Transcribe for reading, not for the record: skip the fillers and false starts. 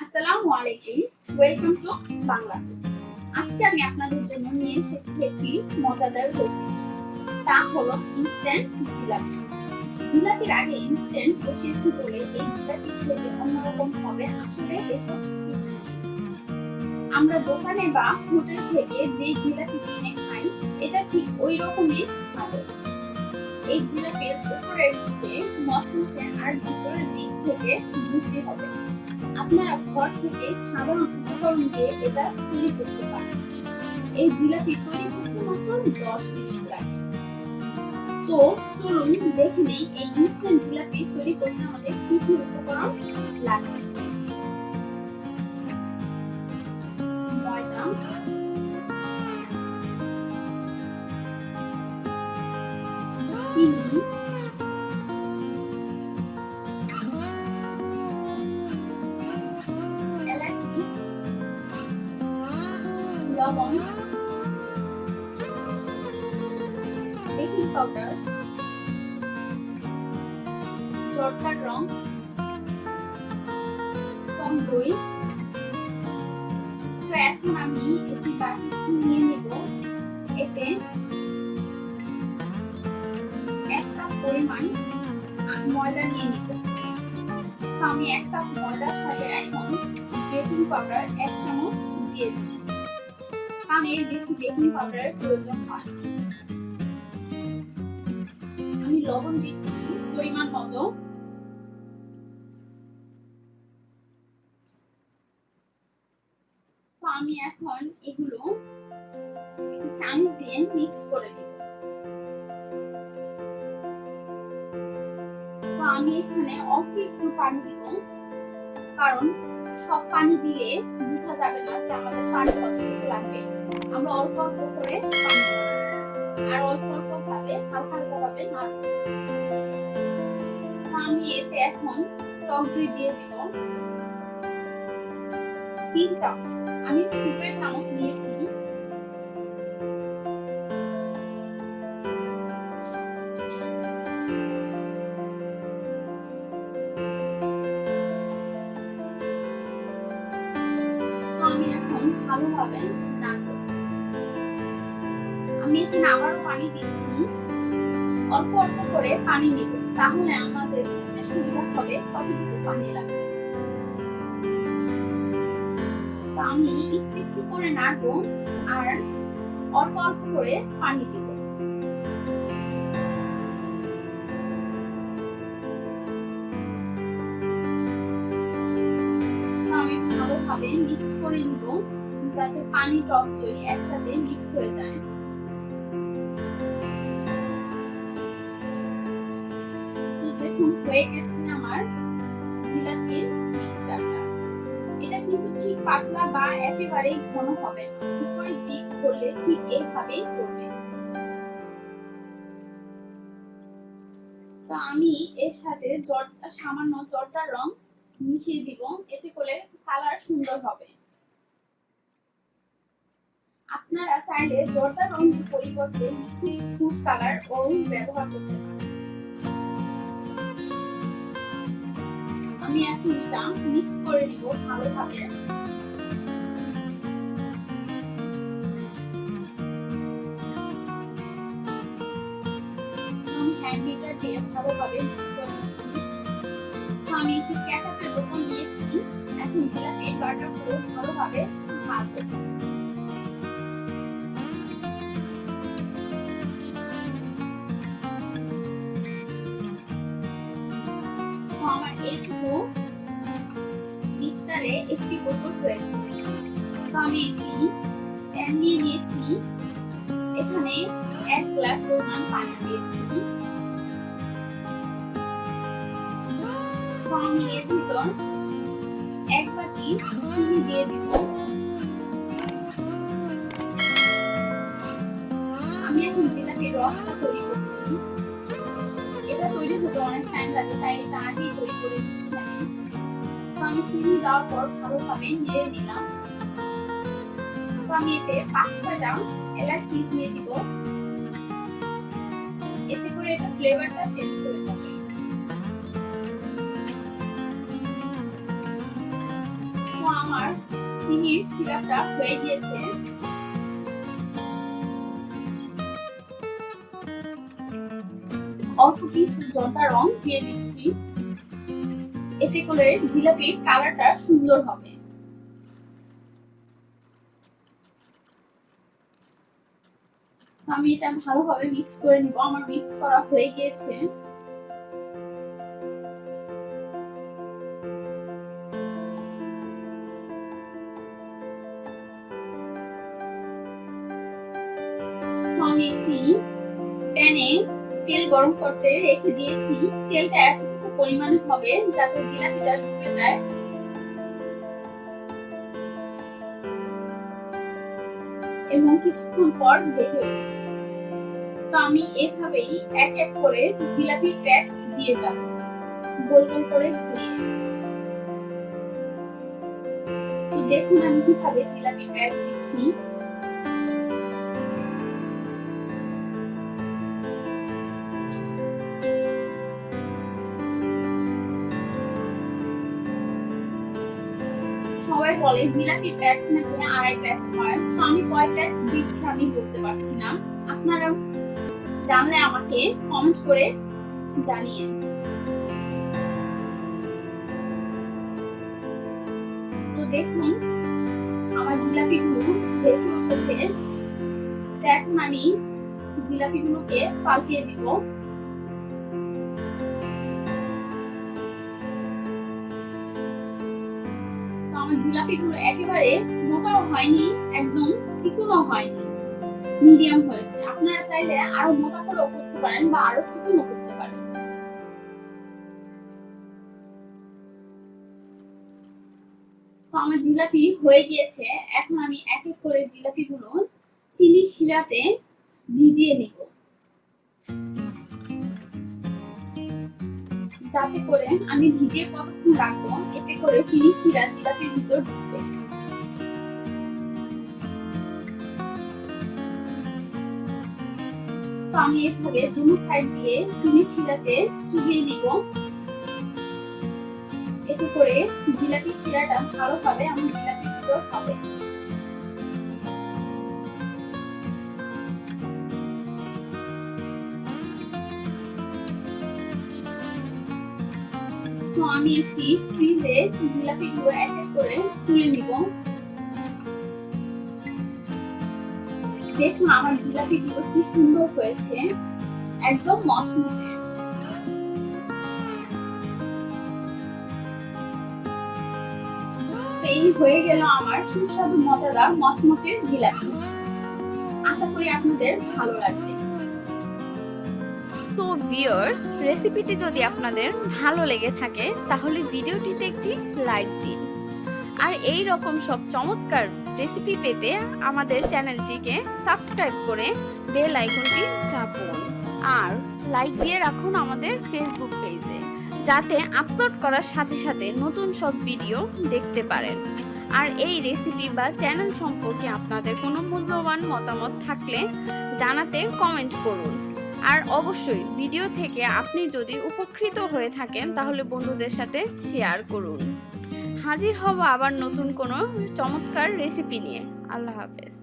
আসসালামু আলাইকুম, welcome to Bangla. আজকে আমি আপনাদের জন্য নিয়ে এসেছি একটি মজাদার রেসিপি। তা হলো ইনস্ট্যান্ট জিলাপি। জিলাপির আগে ইনস্ট্যান্ট বসিয়েছি বলে এই জিলাপি খেতে অন্যরকম হবে। আসলে এসব কিছু নেই। আমরা দোকানে বা হোটেল থেকে যে জিলাপি কিনে খাই, এটা ঠিক ওই রকমই স্বাদ। এই জিলাপির উপরের দিকে মচমচে আর ভিতরের দিক থেকে জুসি হবে। আপনারা ঘর থেকে সাধারণ উপকরণ দিয়ে এটা তৈরি করতে পারেন। এই জিলাপি তৈরি করতে মাত্র 10 মিনিট লাগে। তো চলুন দেখে নেই এই ইনস্ট্যান্ট জিলাপি তৈরি করতে আমাদের কি কি উপকরণ লাগবে। ময়দা, চিনি, এলাচি, লবণ, বেকিং পাউডার, জর্দার রং, টক দই। তো এখন আমি একটি বাটি নিয়ে নেব। এতে 1 কাপ পরিমাণ ময়দা নিয়ে নিব। তো আমি 1 কাপ ময়দার সাথে এখন বেকিং পাউডার 1 চামচ দিয়ে দিই, কারণ এর বেশি বেকিং পাউডারের প্রয়োজন হয়। আমি লবণ দিচ্ছি পরিমাণ মতো। তো আমি এখন এগুলো একটু চামচ দিয়ে মিক্স করে নিব। তো আমি এখানে অল্প একটু পানি দিব, কারণ সব পানি দিলে বোঝা যাবে না যে আমাদের পানি কতটুকু লাগবে। আমরা অল্প অল্প করে পানি দেব আর অল্প অল্প ভাবে হালকা হালকা ভাবে নাড়ব। তো আমি এতে এখন টক দই দিয়ে দিব 3 চামচ। আমি সুপের চামচ নিয়েছি। আমি এখন ভালোভাবে নাড়বো। আমি এখানে আবারও পানি দিচ্ছি। অল্প অল্প করে পানি নিব, তাহলে আমাদের বুঝতে সুবিধা হবে কতটুকু পানি লাগবে। তো আমি একটু একটু করে নাড়বো আর অল্প অল্প করে পানি দিব। তো আমি ভালোভাবে মিক্স করে নিব, যাতে পানি টক দই একসাথে মিক্স হয়ে যায়। তো দেখুন হয়ে গেছে আমার জিলাপির মিক্সচারটা। এটা কিন্তু ঠিক পাতলা বা একেবারেই ঘন হবে না, উপরের দিক করলে ঠিক এইভাবেই করবে। তো আমি এর সাথে সামান্য জর্দার রং মিশিয়ে দিব, এতে করে কালার সুন্দর হবে। আপনারা চাইলে জর্দার রঙের পরিবর্তে ফুড কালার ও ব্যবহার করতে পারেন। আমি এখন এটা মিক্স করে নিব ভালোভাবে। আমি হ্যান্ড মিটার দিয়ে ভালোভাবে মিক্স করে নিচ্ছি। আমি একটি কেচাপের বোতল নিয়েছি। এখন জিলাপির বাটারগুলো ভালোভাবে ভাজবো। আমার এইটুকু মিক্সচারে একটি বোতল হয়েছে। তো আমি একটি প্যান নিয়ে নিয়েছি। এখানে 1 গ্লাস পরিমাণ পানি দিয়েছি। তো আমি এর ভিতর 1 বাটি চিনি দিয়ে দিব। আমি এখন জিলাপির রসটা তৈরি করছি। এটা তৈরি হতে অনেক টাইম লাগে, তাই এটা আগেই তৈরি করে নিচ্ছি আমি। তো আমি চিনি দেওয়ার পর ভালোভাবে নেড়ে নিলাম। তো আমি এতে 5-6টা এলাচি দিয়ে দিব, এতে করে এটা ফ্লেভারটা চেঞ্জ হয়ে যাবে। আমার চিনির সিরাপটা হয়ে গিয়েছে। অল্প কিছু জর্দা রং দিয়ে দিচ্ছি, এতে করে জিলাপির কালারটা সুন্দর হবে। আমি এটা ভালোভাবে মিক্স করে নিব। আমার মিক্স করা হয়ে গিয়েছে। আমি একটি প্যানে তেল গরম করতে রেখে দিয়েছি। তেলটা এতটুকু পরিমাণে হবে যাতে জিলাপিটা ঢুকে যায়। এবং কিছুক্ষণ পর ভেজে উঠবে। তো আমি এভাবেই এক এক করে জিলাপির প্যাচ দিয়ে যাব, গোল গোল করে ঘুরিয়ে। তো দেখুন আমি কিভাবে জিলাপির প্যাচ দিচ্ছি। সবাই বলে জিলাপির প্যাচ নাকি আড়াই প্যাচ হয়, তো আমি কয় প্যাচ দিচ্ছি আমি বলতে পারছি না। আপনারা জানলে আমাকে কমেন্ট করে জানিয়ে। তো দেখুন আমার জিলাপিগুলো ভেসে উঠেছে। তো এখন আমি জিলাপিগুলোকে পাল্টিয়ে দিব। আমার জিলাপিগুলো একেবারে মোটাও হয়নি, একদম চিকনও হয়নি, মিডিয়াম হয়েছে। আপনারা চাইলে আরো মোটা করেও করতে পারেন বা আরো চিকনও করতে পারেন। তো আমার জিলাপি হয়ে গিয়েছে। এখন আমি এক এক করে জিলাপিগুলো চিনির শিরাতে ভিজিয়ে নিব, যাতে করে আমি ভিজিয়ে কতক্ষণ রাখবো এতে করে চিনির শিরা জিলাপির ভিতর ঢুকবে। তো আমি এভাবে দুনো সাইড দিয়ে চিনির শিরাতে চুবিয়ে নিব, এতে করে জিলাপির শিরাটা ভালোভাবে আমার জিলাপির ভিতর হবে। তো আমি একটি ফ্রিজে জিলাপিগুলো এক এক করে তুলে নিব। দেখুন আমার জিলাপিগুলো কি সুন্দর হয়েছে, একদম মচমচে। এই হয়ে গেল আমার সুস্বাদু মজাদার মচমচে জিলাপি। আশা করি আপনাদের ভালো লাগবে। সো ভিউয়ার্স, রেসিপিটি যদি আপনাদের ভালো লেগে থাকে তাহলে ভিডিওটিতে একটি লাইক দিন। আর এই রকম সব চমৎকার রেসিপি পেতে আমাদের চ্যানেলটিকে সাবস্ক্রাইব করে বেল আইকনটি চাপুন। আর লাইক দিয়ে রাখুন আমাদের ফেসবুক পেজে, যাতে আপলোড করার সাথে সাথে নতুন সব ভিডিও দেখতে পারেন। আর এই রেসিপি বা চ্যানেল সম্পর্কে আপনাদের কোনো মূল্যবান মতামত থাকলে জানাতে কমেন্ট করুন। আর অবশ্যই ভিডিও থেকে আপনি যদি উপকৃত হয়ে থাকেন তাহলে বন্ধুদের সাথে শেয়ার করুন। হাজির হব আবার নতুন কোনো চমৎকার রেসিপি নিয়ে। আল্লাহ হাফেজ।